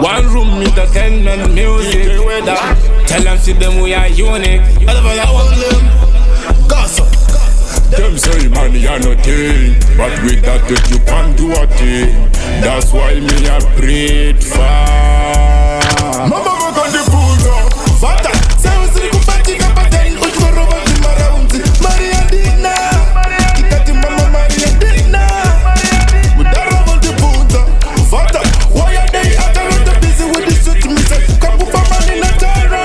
One room entertainment music. Tell them see them we are unique. Gossip. Them say money are nothing, but with that you can't do a thing. That's why me a breed far. Mama work on the pool, Vata. Say we see kupati kapateni, uchoro wa maraundi. Handina, kikati mama Handina. We don't on the pool, Vata. Why are they out of busy with this shit? Me say, kapupa mani na tara,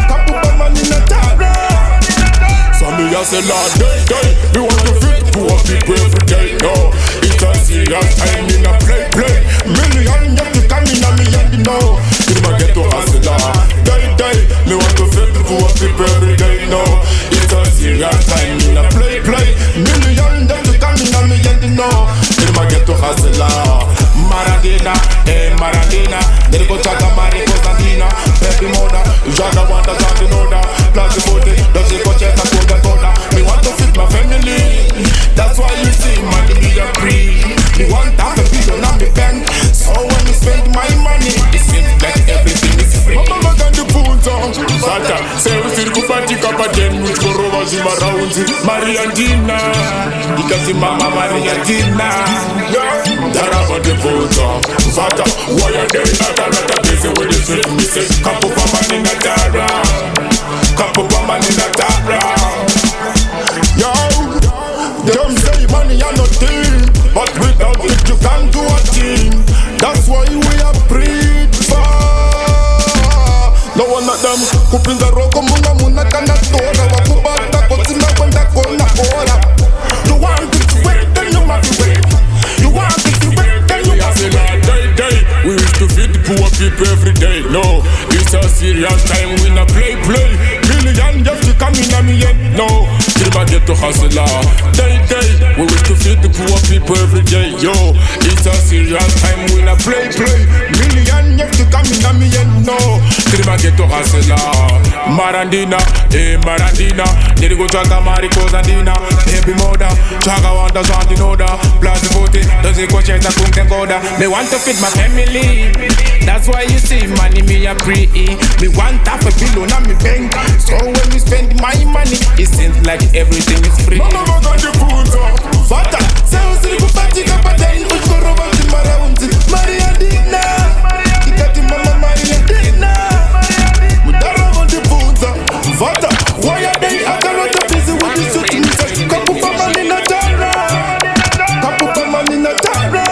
kapupa mani na tara. So me a say Lord, day, me want to fit poor people every day. No, it's a serious time in a play. Million just to come in a me and you know. You might get to hustle, day, me want to fit poor people every day. No, it's a serious time in a play. Million just to come in a me and you know. You might get to hustle, Handina, Handina. They go talk about it, Handina. Baby mother, Jaga want a something order. Plus the booty, does it go check a coda. Me want to fit my family. That's why you see money me a free. Me want half a billion on the bank. So when we spend my money, it seems like everything is free. Mama got the pool down. Vata, say we see kupati kapateni, which for over zima round. Handina, because mama Handina. Dara got the pool down. Vata, why are they not busy with this shit? Me say, couple of money in a tara, couple of money in a tara. Yo, them say money are nothing, but without it you can't do a thing. That's why we are breed far. No one of them kupinga roko muna kana tora wakubata kotina kwenda kona ora. You want it to wait, then you must wait. You want it to wait, then you must wait. Day. We wish to feed the poor people every day. No, it's a serious time. We not play. Million just to come in and me yet. No, never get to hustle. Day. We wish to feed the poor people every day. Yo, it's a serious time. We not play. Million just to come in and me yet. No, never get to hustle. Handina, Handina. They go talk about it, Handina. Baby mother, Jaga want a something order. Plus the booty, does it go check a coda. Me want to fit my family. That's why you see money me a free. Me want half a billion on me bank. So when we spend my money, it seems like everything is free. Mama got the pool down. Vata, say we see kupati kapateni, uchoro wa maraundi. Handina, kikati mama Handina. We don't on the pool, Vata. Why are they out of busy with this shit? Me say, kapupa mani na tara, kapupa mani na tara.